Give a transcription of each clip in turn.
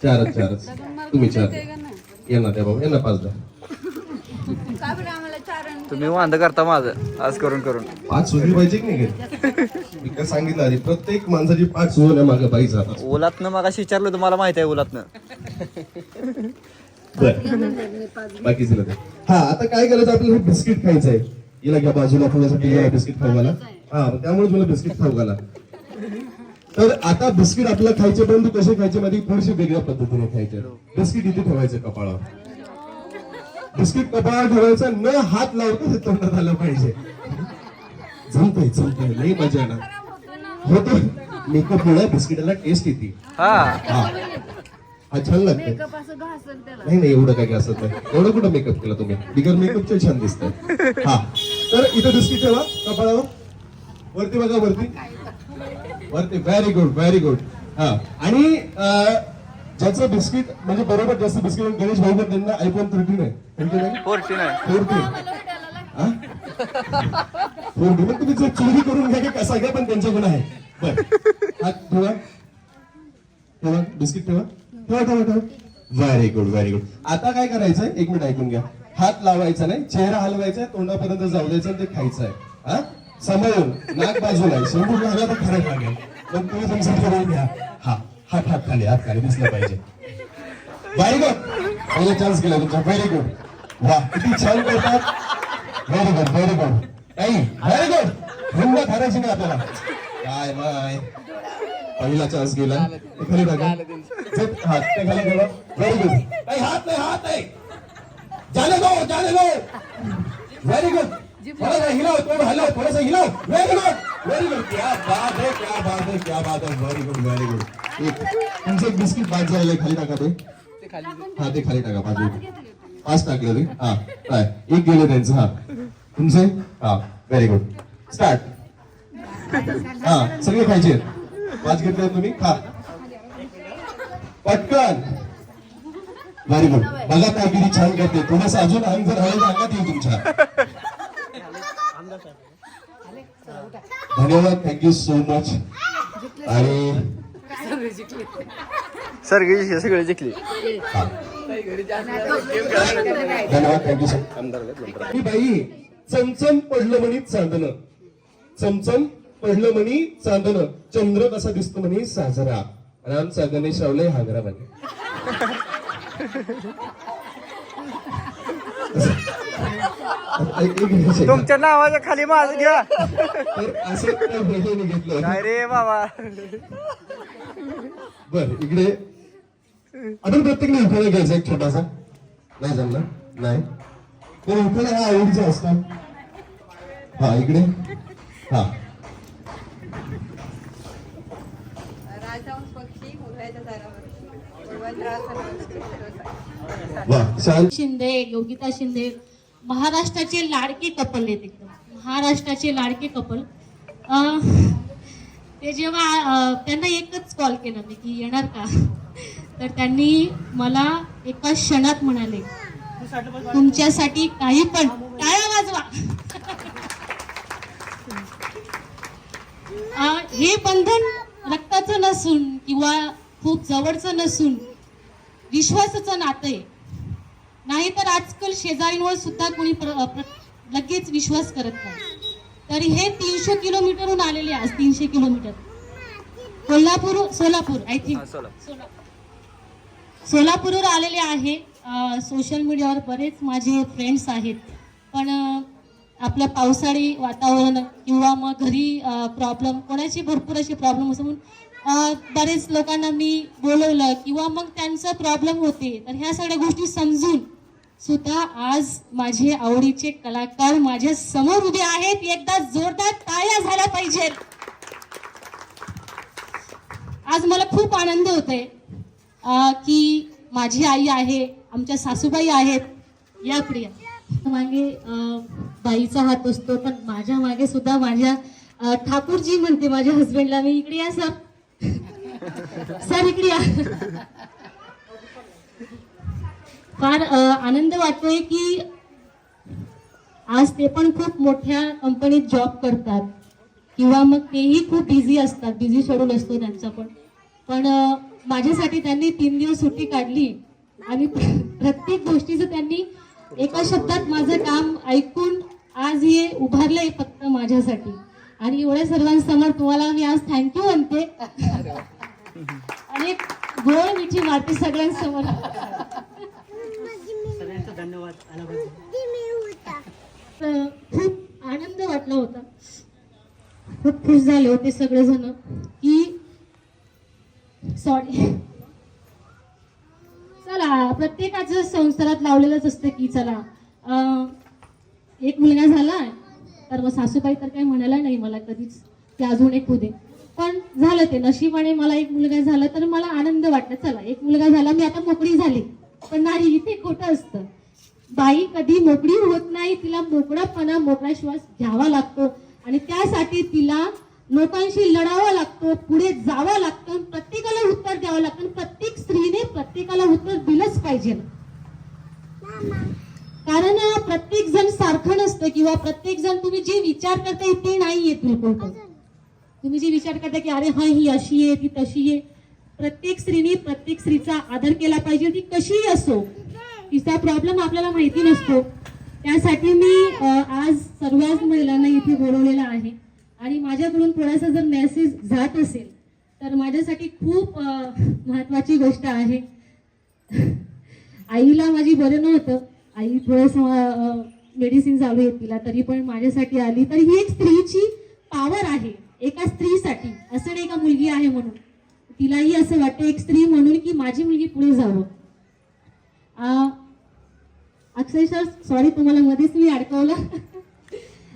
चारच तुम्ही 4 यांना द्या बाबा, यांना 5 द्या. तुम्ही वांद करता माझं आज करून 5 सुधी पाहिजे की नाही? मी काय सांगितलं आधी, प्रत्येक माणसाची 5 सुवर्ण मागे पाहिजे आता. ओलातनं मगाशी विचारलं तुम्हाला माहिती आहे ओलातनं. बाकी दिलं ते. हा आता काय करायचं, आपल्याला बिस्किट खायचं आहे. हिला घ्या बाजूला, थोडंसं पिल्ला बिस्किट खाऊ घाला. हा त्यामुळे मला बिस्किट खाऊ घाला. तर आता बिस्किट आपल्याला खायचे, परंतु कसे खायचे मध्ये थोडेसे वेगळ्या पद्धतीने खायचे. बिस्किट इथे ठेवायचं कपाळावर, बिस्किट कपाळावर ठेवायचं, न हात लावता तोंडात आलं पाहिजे. जमतंय लई मजा ना होतो. मेकअप मुळे बिस्किटाला टेस्ट येते. हा छान लागतं. नाही एवढं काय असत नाही, एवढं कुठं मेकअप केला तुम्ही, बिगर मेकअपचे छान दिसतंय. हा तर इथे बिस्किट ठेवा कपाळावर, वरती बघा, वरती. Very good. हा आणि ज्याचं बिस्किट म्हणजे बरोबर जास्त बिस्किट, गणेश भाऊ त्यांना iPhone 13 आहे. 14 मग तुम्ही जर चोरी करून घ्या की कसा घ्या, पण त्यांच्याकडे आहे. बरं हात ठेवा, बिस्किट ठेवा. Very good. आता काय करायचंय, 1 मिनिट ऐकून घ्या. हात लावायचा नाही, चेहरा हलवायचा, तोंडापर्यंत जाऊ द्यायचं, ते खायचं आहे. हा सांभाळून, नाक बाजूला आहे, शेंबूड लागला तर खरं लागेल. मग तुम्ही तुमचं करून घ्या. हा हात खाली दिसला पाहिजे. व्हेरी गुड, पहिला चान्स केला तुमचा. Very good. वा किती छान करतात. Very good. Very good. हिंमत हारायची नाही आपल्याला. काय बाय, पहिला चान्स गेला. खाली टाका, हात ते खाली ठेवा. Very good. नाही हात नाही. जाने दो. Very good. थोड़ा हिलाओ, थोड़ा हलाओ, थोड़ा सा हिलाओ. Very good. क्या बात है. Very good. तुमचं एक बिस्किट बाद झालेलं आहे, खाली टाका ते. हा ते खाली टाका. 5 टाकले रे. हा काय 1 गेले त्यांचं. हा तुमचे. हा व्हेरी गुड. स्टार्ट. हा सगळे खायचे. 5 घेतले तुम्ही, खा पटकन. Very good. बघा काय किती छान करते. थोडंसं अजून अंग जर हळद अंगात येईल तुमच्या. धन्यवाद, थँक्यू सो मच. आणि सगळे जिंकले. धन्यवाद, थँक्यू सो मच. बाई चमचम पडलं म्हणी चांदणं, चंद्र कसा दिसतो म्हणे साजरा, रामचा गणेश रावले हागरा म्हणे. तुमच्या नावाच्या खाली माझं घ्या. असं घेतलं काय रे बाबा. बर इकडे आपण प्रत्येक उखाणा घ्यायचा एक छोटासा. नाही जमलं नाही तर उखाणा हा आवडीचा असतात. हा इकडे. हा शिंदे, योगिता शिंदे महाराष्ट्राचे लाडके कपल आहेत. एकदम महाराष्ट्राचे लाडके कपल. ते जेव्हा त्यांना एकच कॉल केला मी की येणार का, तर त्यांनी मला एका क्षणात म्हणाले तुमच्यासाठी काही पण. टाळ्या वाजवा. हे बंधन रक्ताचं नसून किंवा खूप जवळचं नसून विश्वासाचं नातं आहे. नाहीतर आजकाल शेजारींवर सुद्धा कोणी लगेच विश्वास करत नाही. तरी हे 300 किलोमीटरहून आलेले, आज 300 किलोमीटर सोलापूर आय थिंक सोलापूरवर आलेले आहे. सोशल मीडियावर बरेच माझे फ्रेंड्स आहेत, पण आपलं पावसाळी वातावरण किंवा मग घरी प्रॉब्लेम, कोणाची भरपूर असे प्रॉब्लेम असं म्हणून बरेच लोकांना मी बोलवलं किंवा मग त्यांचा प्रॉब्लेम होते. तर ह्या सगळ्या गोष्टी समजून सुद्धा आज माझे आवडीचे कलाकार माझ्या समोर उभे आहेत. एकदा जोरदार टाळ्या झाल्या पाहिजेत. आज मला खूप आनंद होतोय की माझी आई आहे, आमच्या सासूबाई आहेत. या प्रिया मागे बाईचा हात असतो, पण माझ्या मागे सुद्धा माझ्या ठाकूरजी म्हणते माझ्या हस्बंडला मी. इकडे या सर. सर इकडे या. फार आनंद वाटतोय की आज ते पण खूप मोठ्या कंपनीत जॉब करतात किंवा मग तेही खूप बिझी असतात, बिझी शेड्यूल असतो त्यांचा पण माझ्यासाठी त्यांनी 3 दिवस सुट्टी काढली आणि प्रत्येक गोष्टीचं त्यांनी एका शब्दात माझं काम ऐकून आज हे उभारलंय फक्त माझ्यासाठी. आणि एवढ्या सर्वांसमोर तुम्हाला मी आज थँक्यू म्हणते आणि गोळ मिठी मारते सगळ्यांसमोर. खूप आनंद वाटला होता, खूप खुश झाले होते सगळेजण की सॉरी चला प्रत्येकाचं संसारात लावलेलंच असतं की चला एक मुलगा झाला तर मग सासूबाई तर काही म्हणायला नाही मला कधीच ते अजून एक होऊ दे, पण झालं ते नशिबाने मला एक मुलगा झाला तर मला आनंद वाटला चला एक मुलगा झाला मी आता मोकळी झाली. पण नाही, इथे खोटं असतं. बाई कधी मोकळी होत नाही, तिला मोकळापणा मोकळा श्वास घ्यावा लागतो आणि त्यासाठी तिला लोकांशी लढावं लागतं, पुढे जावं लागतं, प्रत्येकाला उत्तर द्यावं लागतं. प्रत्येक स्त्रीने प्रत्येकाला उत्तर दिलंच पाहिजे, कारण प्रत्येक जण सारखं नसतं किंवा प्रत्येक जण तुम्ही जे विचार करताय ते नाही येत बिलकुल. तुम्ही जे विचार करता की अरे हा ही अशी आहे ती तशी आहे, प्रत्येक स्त्रीने प्रत्येक स्त्रीचा आदर केला पाहिजे, ती कशीही असो. तिचा प्रॉब्लेम आपल्याला माहिती नसतो. त्यासाठी मी आज सर्वच महिलांना इथे बोलवलेलं आहे आणि माझ्याकडून थोडासा जर मेसेज जात असेल तर माझ्यासाठी खूप महत्वाची गोष्ट आहे. आईला माझी बरं नव्हतं, आई थोडंसं मेडिसिन चालू आहे तिला, तरी पण माझ्यासाठी आली. तर ही एक स्त्रीची पॉवर आहे, एका स्त्रीसाठी. असं नाही का मुलगी आहे म्हणून, तिलाही असं वाटतं एक स्त्री म्हणून की माझी मुलगी पुढे जावं. अक्षय सर सॉरी तुम्हाला मध्येच मी अडकवलं.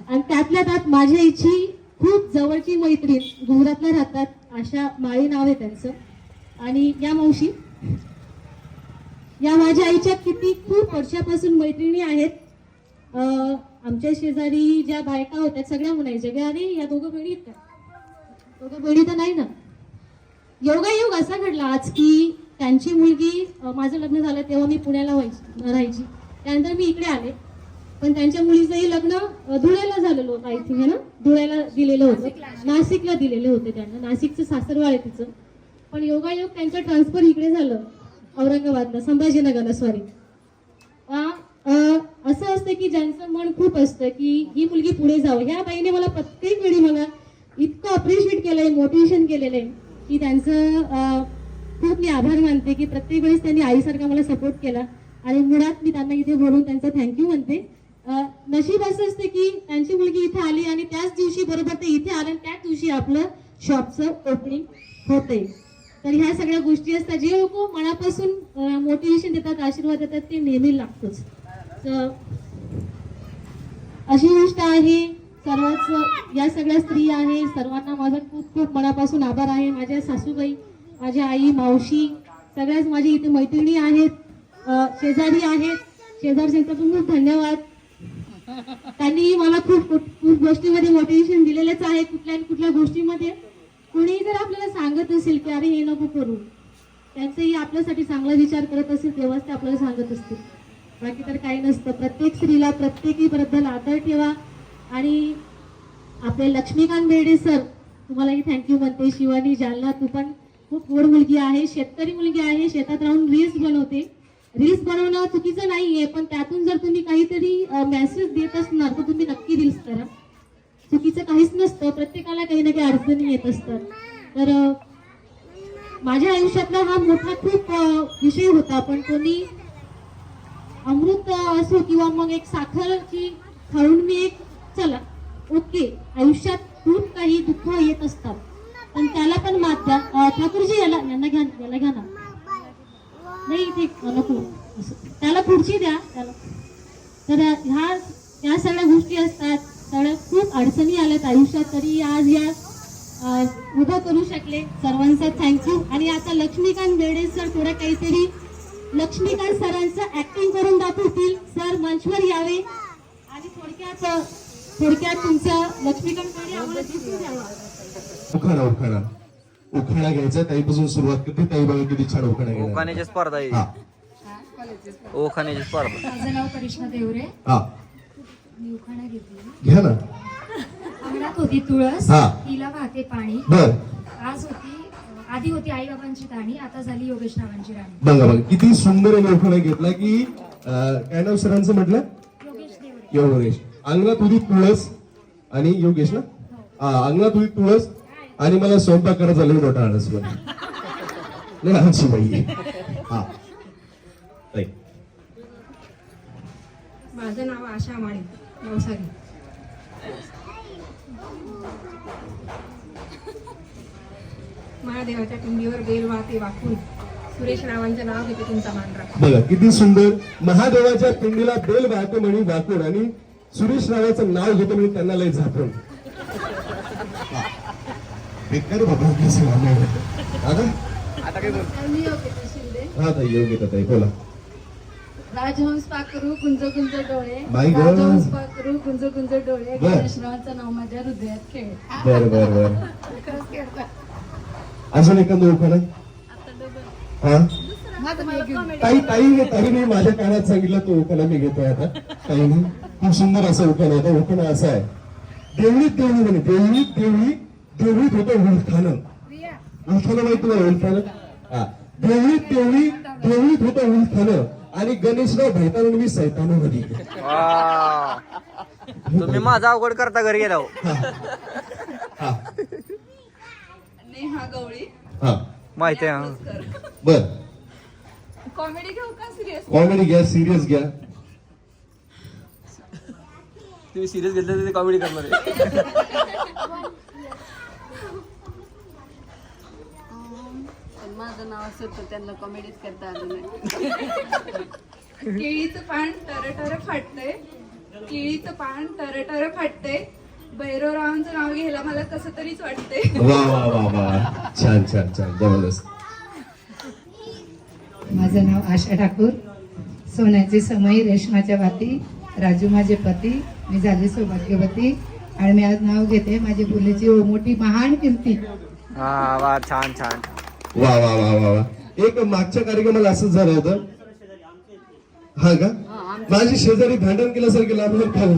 आणि त्यातल्या त्यात माझ्या आईची खूप जवळची मैत्रीण गुजरातला राहतात, आशा माळी नाव आहे त्यांचं. आणि या मावशी या माझ्या आईच्या किती खूप वर्षापासून मैत्रिणी आहेत. आमच्या शेजारी ज्या बायका होत्या सगळ्या म्हणायच्या की अरे या दोघं बहिणी आहेत का, दोघं बहिणी तर नाही ना. योगायोग असा घडला आज की त्यांची मुलगी माझं लग्न झालं तेव्हा मी पुण्याला राहायची, त्यानंतर मी इकडे आले. पण त्यांच्या मुलीचंही लग्न धुळ्याला झालेलं होतं, आय थिंक है ना, धुळ्याला दिलेलं होतं, नाशिकला दिलेले होते त्यांना, नाशिकचं सासरवाळ आहे तिचं. पण योगायोग त्यांचं ट्रान्सफर इकडे झालं औरंगाबादला, संभाजीनगरला सॉरी. असं असतं की ज्यांचं मन खूप असतं की ही मुलगी पुढे जावं. ह्या बाईने मला प्रत्येक वेळी मला इतकं अप्रिशिएट केलंय, मोटिवेशन केलेलं आहे की त्यांचं खूप मी आभार मानते की प्रत्येक वेळेस त्यांनी आईसारखा मला सपोर्ट केला. आणि मुळात मी त्यांना इथे बोलून त्यांचं थँक्यू म्हणते. नशीब असं असतं की त्यांची मुलगी इथे आली आणि त्याच दिवशी बरोबर ते इथे आलं आणि त्याच दिवशी आपलं शॉपचं ओपनिंग होते. तर ह्या सगळ्या गोष्टी असतात, जे लोक मनापासून मोटिवेशन देतात, आशीर्वाद देतात, ते नेहमी लागतोच. तर अशी गोष्ट आहे. सर्वच या सगळ्या स्त्री आहे, सर्वांना माझा खूप खूप मनापासून आभार आहे. माझ्या सासूबाई, माझ्या आई, मावशी, सगळ्याच माझी इथे मैत्रिणी आहेत, शेजारी आहेत, शेजारच्यांचा पण खूप धन्यवाद. त्यांनी मला खूप खूप गोष्टीमध्ये मोटिवेशन दिलेलंच आहे. कुठल्या कुठल्या गोष्टीमध्ये कोणी जर आपल्याला सांगत असेल की अरे हे नको करू, त्यांचंही आपल्यासाठी चांगला विचार करत असेल तेव्हाच ते आपल्याला सांगत असतील, बाकी तर काही नसतं. प्रत्येक स्त्रीला प्रत्येकीबद्दल आदर ठेवा. आणि आपले लक्ष्मीकांत बेर्डे सर तुम्हालाही थँक्यू म्हणते. शिवानी जालना, तू पण खूप गोड मुलगी आहे, शेतकरी मुलगी आहे, शेतात राहून रील्स बनवते. रील्स बनवणं चुकीचं नाहीये, पण त्यातून जर तुम्ही काहीतरी मेसेज देत असणार तर तुम्ही नक्की रील्स करा. चुकीचं काहीच नसतं, प्रत्येकाला काही ना काही अडचणी येत असतात. तर माझ्या आयुष्यातला हा मोठा खूप विषय होता, पण कोणी अमृत असो किंवा मग एक साखरची खाऊन मी एक चला ओके, आयुष्यात खूप काही दुःख येत असतात पण त्याला पण मात द्या. ठाकूरजी यांना घ्या ना, नाही इथे नको, त्याला खुर्ची द्या त्याला. तर ह्या सगळ्या गोष्टी असतात, सगळ्या खूप अडचणी आल्यात आयुष्यात, तरी आज या उभं करू शकले. सर्वांचा थँक्यू. आणि आता लक्ष्मीकांत बेर्डे सर थोडं काहीतरी लक्ष्मीकांत सरांचं ऍक्टिंग करून दाखवतील. सर मंचवर यावे आणि थोडक्यात तुमचं लक्ष्मीकांत बेर्डे आम्हाला दिसून द्यावा. उखाणा घ्यायचा, ताईपासून सुरुवात करते. ताई बघा किती छान उखाणा घ्यायचा. ओखाण्याची स्पर्धा आहे, ओखाण्याची स्पर्धा. माझं नाव करिश्मा देवरे. मी उखाणा घेतली. घ्या ना. अंगणात होती तुळस, हा. तिला वाहते पाणी. बर. आधी होती आई बाबांची राणी, आता झाली योगेश रावांची राणी. बघा बघा किती सुंदर लेखन घेतला की काय नाव सरांचं म्हटलं? योगेश देवरे. योगेश. अंगणात उदी तुळस आणि योगेश ना हा अंगणात उदी तुळस आणि मला स्वयंपाक करायचा झालं मोठा आळस पण नाही आमची बाई हा ताई. माझं नाव आशा माळी नवसारी. महादेवाच्या पिंडीवर बेल वाहते वाकून सुरेश रावांचं नाव घेते तुमचा मान राखा. बघा किती सुंदर. महादेवाच्या पिंडीला बेल वाहते म्हणे वाकून आणि सुरेश रावाचं नाव घेतो म्हणजे त्यांना लय झापून. बेकार बाबा आपल्या सगळ्यांना. आता मी योगिता शिंदे. हा ताई योग्य ताई बोला. राजहंस पाखरू कुंज कुंज डोळे. My God. राजहंस पाखरू कुंज कुंज डोळे. बर. गणेश रावांचं नाव माझ्या हृदयात खेळ. बर बर बर. खरंच खेळतात. अजून एखादं उखाणं हा माझं मला comedy. ताईने माझ्या कानात सांगितलं तो उखाणा मी घेतोय आता. ताईने खूप सुंदर असं उखाणं होतं. उखाणं असं आहे. देवळीत देवळी म्हणे देवळीत देवळी देवळीत होतं उलथानं. उलथानं माहिती तुम्हाला उलथानं? हा देवळीत देवळी देवळीत होतं उलथानं आणि गणेशराव भेटताना मी सैतानं मध्ये. वा. तुम्ही माझा अवघड करता घरी गेला हो. हा नेहा गवळी. हा माहिती आहे हा. बर. कॉमेडी घेऊ का सिरियस? कॉमेडी घ्या सिरियस घ्या. तुम्ही सिरियस घेतलं तर कॉमेडी करणार आहे. माझं नाव असं तर त्यांना कॉमेडीच करता आलं नाही. केळीचं पान टरटर फाटतंय. केळीचं पान टरटर फाटतंय. भैरवरावांचं नाव घ्यायला मला कसं तरीच वाटतंय. वा वा वा वा छान छान छान जबरदस्त. माझं नाव आशा ठाकूर. सोन्याची समई रेशमाच्या भाती. राजू माझे पती. मी झाले सौभाग्यवती आणि मी आज नाव घेते माझी बोलीची मोठी महान कीर्ती. हा वा छान छान. वा वा वा वा वा. एक मागच्या कार्यक्रमाला असंच झालं होतं. हा का माझी शेजारी भांडण केल्यासारखे लांब लांब खाऊ